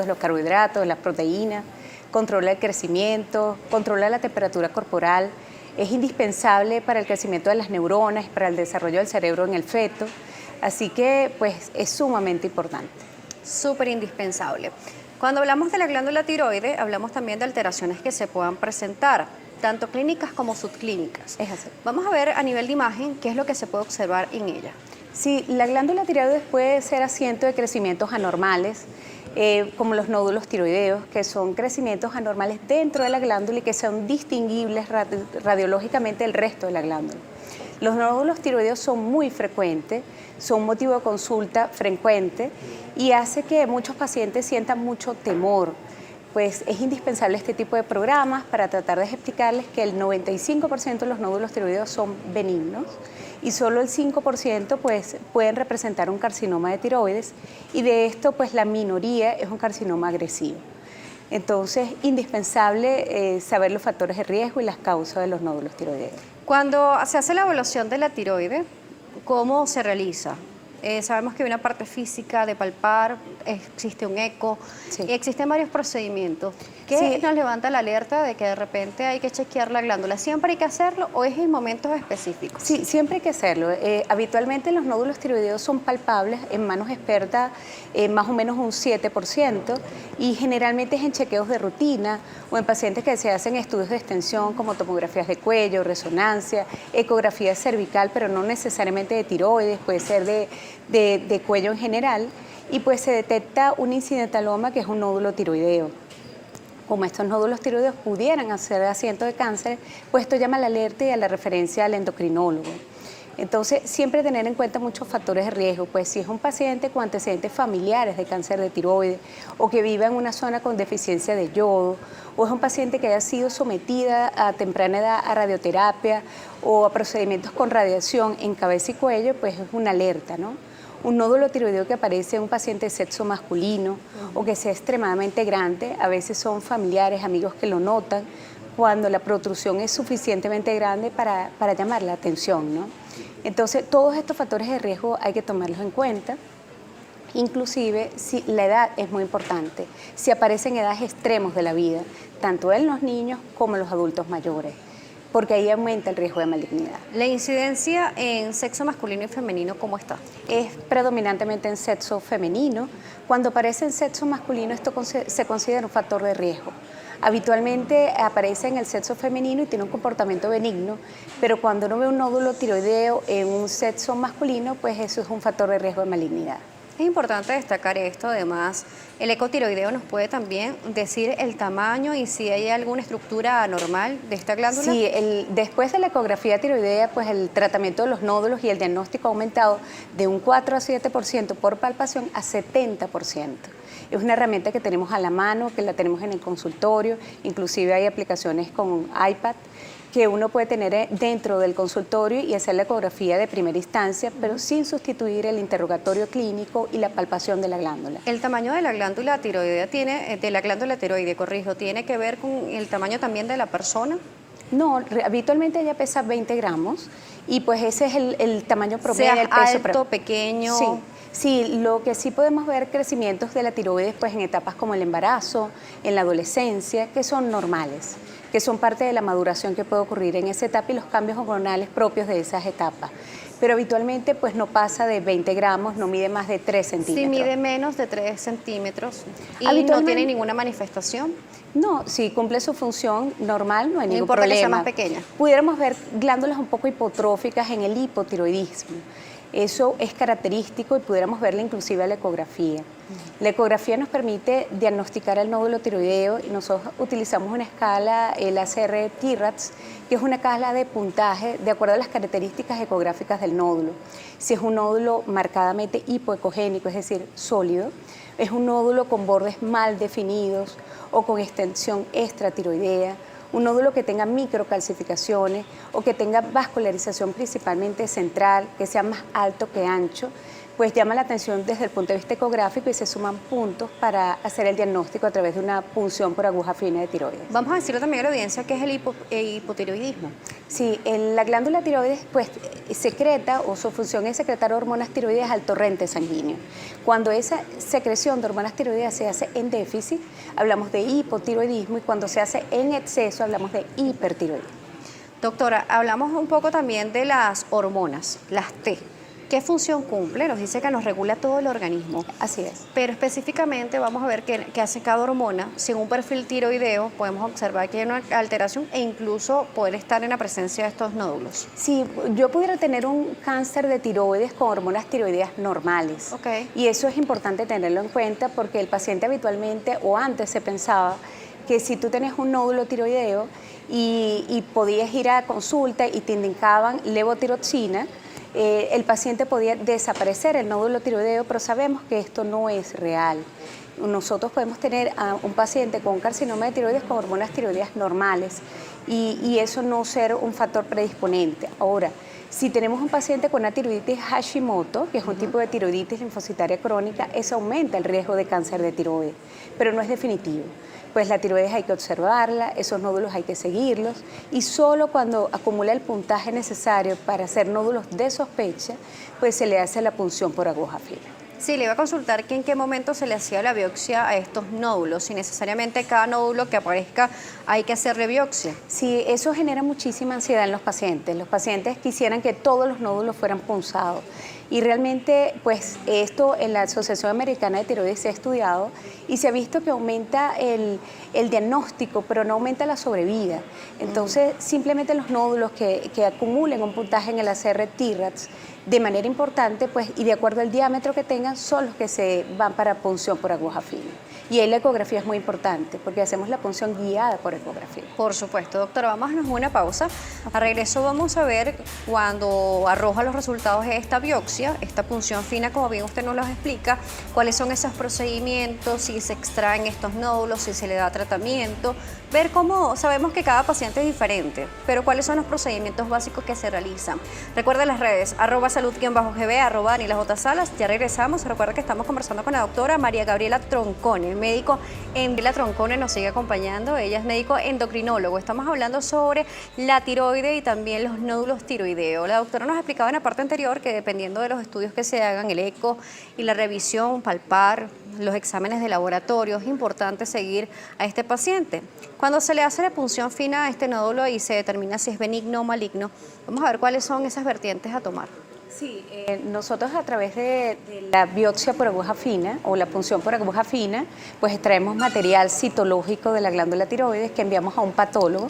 los carbohidratos, las proteínas, controla el crecimiento, controla la temperatura corporal, es indispensable para el crecimiento de las neuronas y para el desarrollo del cerebro en el feto, así que pues es sumamente importante. Súper indispensable. Cuando hablamos de la glándula tiroides, hablamos también de alteraciones que se puedan presentar, tanto clínicas como subclínicas. Es así. Vamos a ver a nivel de imagen qué es lo que se puede observar en ella. Sí, la glándula tiroides puede ser asiento de crecimientos anormales, como los nódulos tiroideos, que son crecimientos anormales dentro de la glándula y que son distinguibles radiológicamente del resto de la glándula. Los nódulos tiroideos son muy frecuentes, son motivo de consulta frecuente y hace que muchos pacientes sientan mucho temor. Pues es indispensable este tipo de programas para tratar de explicarles que el 95% de los nódulos tiroideos son benignos y solo el 5% pues, pueden representar un carcinoma de tiroides y de esto pues la minoría es un carcinoma agresivo. Entonces, indispensable saber los factores de riesgo y las causas de los nódulos tiroideos. Cuando se hace la evaluación de la tiroide, ¿cómo se realiza? Sabemos que hay una parte física de palpar, existe un eco, Sí. y existen varios procedimientos. ¿Qué Sí. nos levanta la alerta de que de repente hay que chequear la glándula? ¿Siempre hay que hacerlo o es en momentos específicos? Sí, siempre hay que hacerlo. Habitualmente los nódulos tiroideos son palpables en manos expertas más o menos un 7% y generalmente es en chequeos de rutina o en pacientes que se hacen estudios de extensión como tomografías de cuello, resonancia, ecografía cervical, pero no necesariamente de tiroides, puede ser de cuello en general y pues se detecta un incidentaloma que es un nódulo tiroideo. Como estos nódulos tiroideos pudieran ser asiento de cáncer, pues esto llama a la alerta y a la referencia al endocrinólogo. Entonces, siempre tener en cuenta muchos factores de riesgo, pues si es un paciente con antecedentes familiares de cáncer de tiroides o que vive en una zona con deficiencia de yodo, o es un paciente que haya sido sometida a temprana edad a radioterapia o a procedimientos con radiación en cabeza y cuello, pues es una alerta, ¿no? Un nódulo tiroideo que aparece en un paciente de sexo masculino o que sea extremadamente grande, a veces son familiares, amigos que lo notan, cuando la protrusión es suficientemente grande para llamar la atención, ¿no? Entonces, todos estos factores de riesgo hay que tomarlos en cuenta, inclusive si la edad es muy importante, si aparecen edades extremos de la vida, tanto en los niños como en los adultos mayores, porque ahí aumenta el riesgo de malignidad. La incidencia en sexo masculino y femenino, ¿cómo está? Es predominantemente en sexo femenino. Cuando aparece en sexo masculino, esto se considera un factor de riesgo. Habitualmente aparece en el sexo femenino y tiene un comportamiento benigno, pero cuando uno ve un nódulo tiroideo en un sexo masculino, pues eso es un factor de riesgo de malignidad. Es importante destacar esto, además, el ecotiroideo nos puede también decir el tamaño y si hay alguna estructura anormal de esta glándula. Sí, después de la ecografía tiroidea, pues el tratamiento de los nódulos y el diagnóstico ha aumentado de un 4 a 7% por palpación a 70%. Es una herramienta que tenemos a la mano, que la tenemos en el consultorio, inclusive hay aplicaciones con iPad que uno puede tener dentro del consultorio y hacer la ecografía de primera instancia, pero sin sustituir el interrogatorio clínico y la palpación de la glándula. El tamaño de la glándula tiroidea tiene que ver con el tamaño también de la persona. No, habitualmente ella pesa 20 gramos y pues ese es el tamaño promedio Sea del peso. alto, pequeño. Sí. Sí, lo que sí podemos ver crecimientos de la tiroides pues en etapas como el embarazo, en la adolescencia, que son normales, que son parte de la maduración que puede ocurrir en esa etapa y los cambios hormonales propios de esas etapas. Pero habitualmente pues no pasa de 20 gramos, no mide más de 3 centímetros. Si mide menos de 3 centímetros y no tiene ninguna manifestación. No, si cumple su función normal, no hay ningún importa problema. que sea más pequeña. Pudiéramos ver glándulas un poco hipotróficas en el hipotiroidismo. Eso es característico y pudiéramos verla inclusive a la ecografía. La ecografía nos permite diagnosticar el nódulo tiroideo y nosotros utilizamos una escala, el ACR-TIRADS, que es una escala de puntaje de acuerdo a las características ecográficas del nódulo. Si es un nódulo marcadamente hipoecogénico, es decir, sólido, es un nódulo con bordes mal definidos o con extensión extratiroidea, un nódulo que tenga microcalcificaciones o que tenga vascularización principalmente central, que sea más alto que ancho, pues llama la atención desde el punto de vista ecográfico y se suman puntos para hacer el diagnóstico a través de una punción por aguja fina de tiroides. Vamos a decirle también a la audiencia qué es el hipotiroidismo. Sí, la glándula tiroides pues secreta, o su función es secretar hormonas tiroideas al torrente sanguíneo. Cuando esa secreción de hormonas tiroideas se hace en déficit, hablamos de hipotiroidismo, y cuando se hace en exceso hablamos de hipertiroidismo. Doctora, hablamos un poco también de las hormonas, las T. ¿Qué función cumple? Nos dice que nos regula todo el organismo. Así es. Pero específicamente vamos a ver qué hace cada hormona. Si en un perfil tiroideo podemos observar que hay una alteración e incluso poder estar en la presencia de estos nódulos. Sí, yo pudiera tener un cáncer de tiroides con hormonas tiroideas normales. Okay. Y eso es importante tenerlo en cuenta porque el paciente habitualmente, o antes se pensaba, que si tú tenías un nódulo tiroideo y podías ir a consulta y te indicaban levotiroxina, el paciente podía desaparecer el nódulo tiroideo, pero sabemos que esto no es real. Nosotros podemos tener a un paciente con carcinoma de tiroides con hormonas tiroideas normales y eso no ser un factor predisponente. Ahora, si tenemos un paciente con una tiroiditis Hashimoto, que es un tipo de tiroiditis linfocitaria crónica, eso aumenta el riesgo de cáncer de tiroides, pero no es definitivo. Pues la tiroides hay que observarla, esos nódulos hay que seguirlos, y solo cuando acumula el puntaje necesario para hacer nódulos de sospecha, pues se le hace la punción por aguja fina. Sí, le iba a consultar que en qué momento se le hacía la biopsia a estos nódulos, si necesariamente cada nódulo que aparezca hay que hacerle biopsia. Sí, eso genera muchísima ansiedad en los pacientes. Los pacientes quisieran que todos los nódulos fueran punzados. Y realmente, pues esto en la Asociación Americana de Tiroides se ha estudiado y se ha visto que aumenta el diagnóstico, pero no aumenta la sobrevida. Entonces, simplemente los nódulos que acumulen un puntaje en el ACR-TRADS de manera importante, pues, y de acuerdo al diámetro que tengan, son los que se van para punción por aguja fina. Y ahí la ecografía es muy importante, porque hacemos la punción guiada por ecografía. Por supuesto, doctora, vámonos a una pausa. A regreso vamos a ver cuando arroja los resultados de esta biopsia, esta punción fina, como bien usted nos los explica, cuáles son esos procedimientos, si se extraen estos nódulos, si se le da tratamiento, ver cómo, sabemos que cada paciente es diferente, pero cuáles son los procedimientos básicos que se realizan. Recuerda las redes, @salud_gb, @AnilaJSalas. Ya regresamos. Recuerda que estamos conversando con la doctora María Gabriela Troncone, médico Gabriela Troncone nos sigue acompañando. Ella es médico endocrinólogo. Estamos hablando sobre la tiroide y también los nódulos tiroideos. La doctora nos explicaba en la parte anterior que dependiendo de los estudios que se hagan, el eco y la revisión, palpar, los exámenes de laboratorio, es importante seguir a este paciente. Cuando se le hace la punción fina a este nódulo y se determina si es benigno o maligno, vamos a ver cuáles son esas vertientes a tomar. Sí, nosotros a través de la biopsia por aguja fina o la punción por aguja fina, pues extraemos material citológico de la glándula tiroides que enviamos a un patólogo.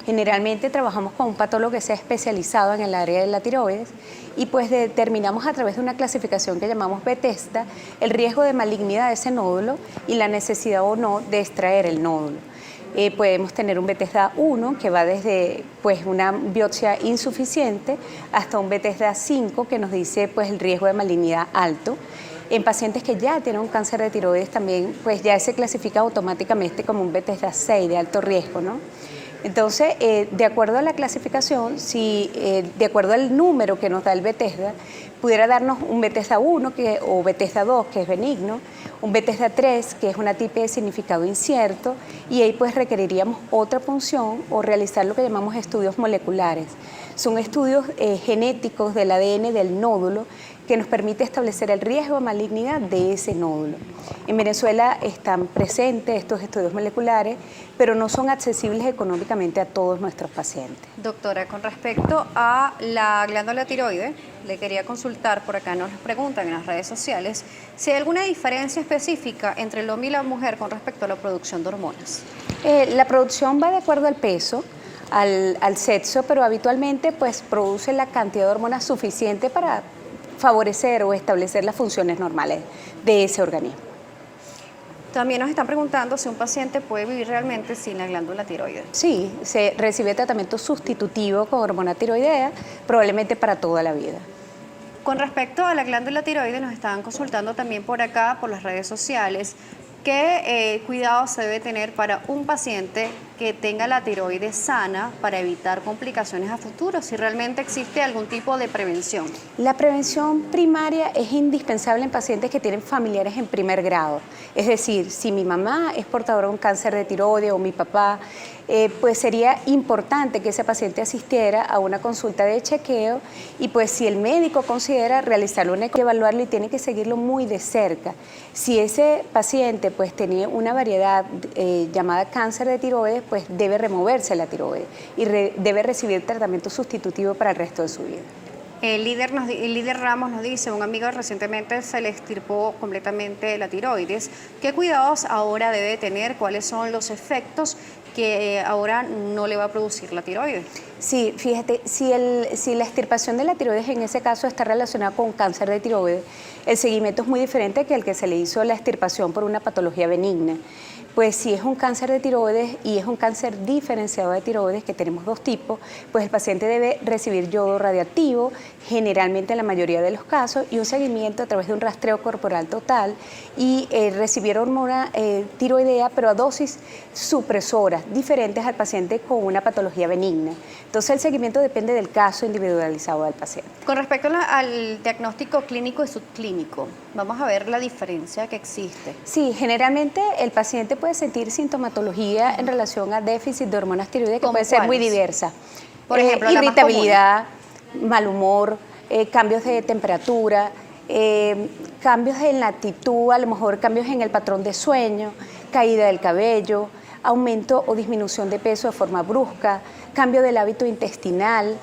Generalmente trabajamos con un patólogo que sea especializado en el área de la tiroides y pues determinamos a través de una clasificación que llamamos Bethesda el riesgo de malignidad de ese nódulo y la necesidad o no de extraer el nódulo. Podemos tener un Bethesda 1 que va desde pues, una biopsia insuficiente hasta un Bethesda 5 que nos dice pues, el riesgo de malignidad alto. En pacientes que ya tienen un cáncer de tiroides también pues, ya se clasifica automáticamente como un Bethesda 6 de alto riesgo, ¿no? Entonces, de acuerdo a la clasificación, si de acuerdo al número que nos da el Bethesda, pudiera darnos un Bethesda 1 o Bethesda 2, que es benigno, un Bethesda 3, que es una tipe de significado incierto, y ahí pues requeriríamos otra punción o realizar lo que llamamos estudios moleculares. Son estudios genéticos del ADN del nódulo que nos permite establecer el riesgo de malignidad de ese nódulo. En Venezuela están presentes estos estudios moleculares, pero no son accesibles económicamente a todos nuestros pacientes. Doctora, con respecto a la glándula tiroide, le quería consultar, por acá nos preguntan en las redes sociales, si hay alguna diferencia específica entre el hombre y la mujer con respecto a la producción de hormonas. La producción va de acuerdo al peso, al sexo, pero habitualmente pues produce la cantidad de hormonas suficiente para favorecer o establecer las funciones normales de ese organismo. También nos están preguntando si un paciente puede vivir realmente sin la glándula tiroide. Sí, se recibe tratamiento sustitutivo con hormona tiroidea, probablemente para toda la vida. Con respecto a la glándula tiroide, nos estaban consultando también por acá, por las redes sociales, ¿Qué cuidado se debe tener para un paciente que tenga la tiroides sana para evitar complicaciones a futuro, si realmente existe algún tipo de prevención? La prevención primaria es indispensable en pacientes que tienen familiares en primer grado. Es decir, si mi mamá es portadora de un cáncer de tiroides o mi papá, pues sería importante que ese paciente asistiera a una consulta de chequeo y pues si el médico considera realizarlo, evaluarlo y tiene que seguirlo muy de cerca. Si ese paciente pues tenía una variedad llamada cáncer de tiroides, pues debe removerse la tiroides y debe recibir tratamiento sustitutivo para el resto de su vida. El líder Ramos nos dice, un amigo recientemente se le extirpó completamente la tiroides. ¿Qué cuidados ahora debe tener? ¿Cuáles son los efectos que ahora no le va a producir la tiroides? Sí, fíjate, si la extirpación de la tiroides en ese caso está relacionada con cáncer de tiroides, el seguimiento es muy diferente que el que se le hizo la extirpación por una patología benigna. Pues si es un cáncer de tiroides y es un cáncer diferenciado de tiroides, que tenemos dos tipos, pues el paciente debe recibir yodo radiactivo, generalmente en la mayoría de los casos, y un seguimiento a través de un rastreo corporal total y recibir hormona tiroidea, pero a dosis supresoras, diferentes al paciente con una patología benigna. Entonces el seguimiento depende del caso individualizado del paciente. Con respecto al diagnóstico clínico y subclínico, vamos a ver la diferencia que existe. Sí, generalmente el paciente puede sentir sintomatología en relación a déficit de hormonas tiroides que puede ser muy diversa. Por ejemplo, irritabilidad, mal humor, cambios de temperatura, cambios en la actitud, a lo mejor cambios en el patrón de sueño, caída del cabello, aumento o disminución de peso de forma brusca, cambio del hábito intestinal.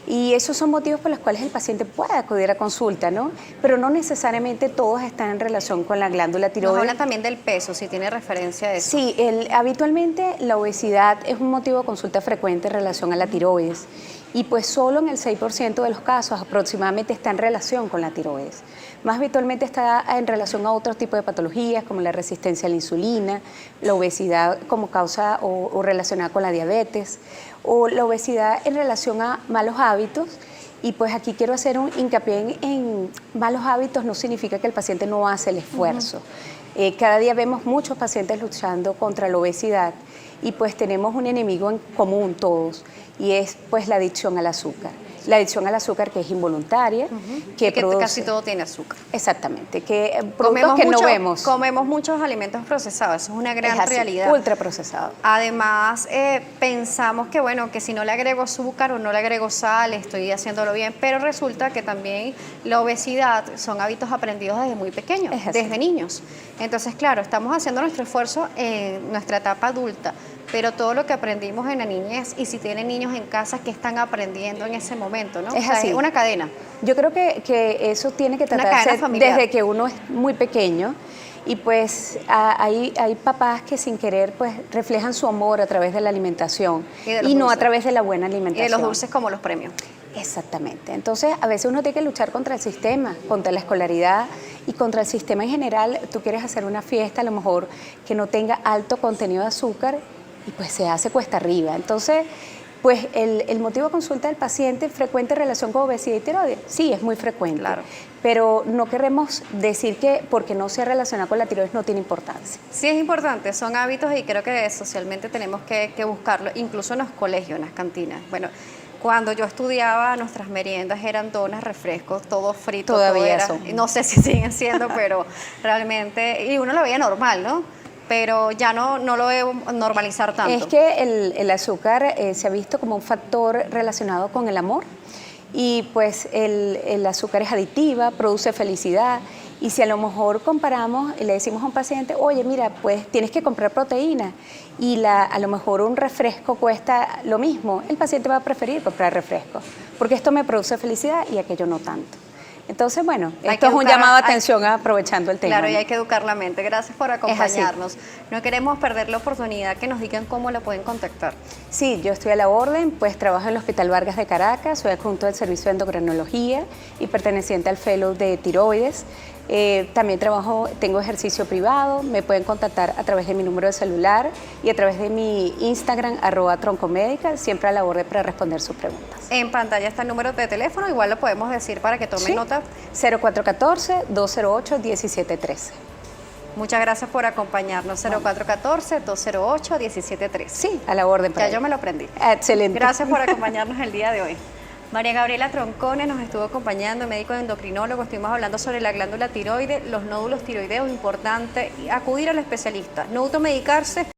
Y esos son motivos por los cuales el paciente puede acudir a consulta, ¿no? Pero no necesariamente todos están en relación con la glándula tiroides. Nos habla también del peso, si tiene referencia a eso. Sí, habitualmente la obesidad es un motivo de consulta frecuente en relación a la tiroides. Y pues solo en el 6% de los casos aproximadamente está en relación con la tiroides. Más habitualmente está en relación a otros tipos de patologías como la resistencia a la insulina, la obesidad como causa o relacionada con la diabetes, o la obesidad en relación a malos hábitos. Y pues aquí quiero hacer un hincapié en malos hábitos no significa que el paciente no hace el esfuerzo. Cada día vemos muchos pacientes luchando contra la obesidad y pues tenemos un enemigo en común todos y es pues la adicción al azúcar. La adicción al azúcar que es involuntaria, que produce... casi todo tiene azúcar. Exactamente, que productos que no vemos. Comemos muchos alimentos procesados, eso es una gran realidad. Ultraprocesados. Además, pensamos que bueno, que si no le agrego azúcar o no le agrego sal, estoy haciéndolo bien, pero resulta que también la obesidad son hábitos aprendidos desde muy pequeños, desde niños. Entonces, claro, estamos haciendo nuestro esfuerzo en nuestra etapa adulta, pero todo lo que aprendimos en la niñez, y si tienen niños en casa, ¿qué están aprendiendo en ese momento? ¿No? Es así. Es una cadena. Yo creo que eso tiene que tratarse desde que uno es muy pequeño. Y pues hay papás que sin querer pues reflejan su amor a través de la alimentación y no a través de la buena alimentación. Y de los dulces como los premios. Exactamente. Entonces, a veces uno tiene que luchar contra el sistema, contra la escolaridad y contra el sistema en general. Tú quieres hacer una fiesta, a lo mejor que no tenga alto contenido de azúcar y pues se hace cuesta arriba. Entonces, pues el motivo de consulta del paciente, frecuente relación con obesidad y tiroides, sí, es muy frecuente. Claro. Pero no queremos decir que porque no se relaciona con la tiroides no tiene importancia. Sí es importante, son hábitos y creo que socialmente tenemos que buscarlo, incluso en los colegios, en las cantinas. Bueno, cuando yo estudiaba, nuestras meriendas eran donas, refrescos, todo frito. Todavía todo era, no sé si siguen siendo, pero realmente, y uno lo veía normal, ¿no? Pero ya no lo veo normalizar tanto. Es que el azúcar se ha visto como un factor relacionado con el amor y pues el azúcar es adictiva, produce felicidad y si a lo mejor comparamos y le decimos a un paciente, oye mira, pues tienes que comprar proteína y a lo mejor un refresco cuesta lo mismo, el paciente va a preferir comprar refresco porque esto me produce felicidad y aquello no tanto. Entonces, bueno, esto es un llamado a atención aprovechando el tema. Claro, y hay que educar la mente. Gracias por acompañarnos. No queremos perder la oportunidad que nos digan cómo la pueden contactar. Sí, yo estoy a la orden, pues trabajo en el Hospital Vargas de Caracas, soy adjunto del Servicio de Endocrinología y perteneciente al Fellow de Tiroides. También tengo ejercicio privado, me pueden contactar a través de mi número de celular y a través de mi Instagram, @troncomédica, siempre a la orden para responder sus preguntas. En pantalla está el número de teléfono, igual lo podemos decir para que tomen nota. 0414-208-1713. Muchas gracias por acompañarnos. 0414-208-1713. Sí, a la orden. Ya yo me lo aprendí. Excelente. Gracias por acompañarnos el día de hoy. María Gabriela Troncones nos estuvo acompañando, médico endocrinólogo. Estuvimos hablando sobre la glándula tiroide, los nódulos tiroideos, importante acudir al especialista, no automedicarse.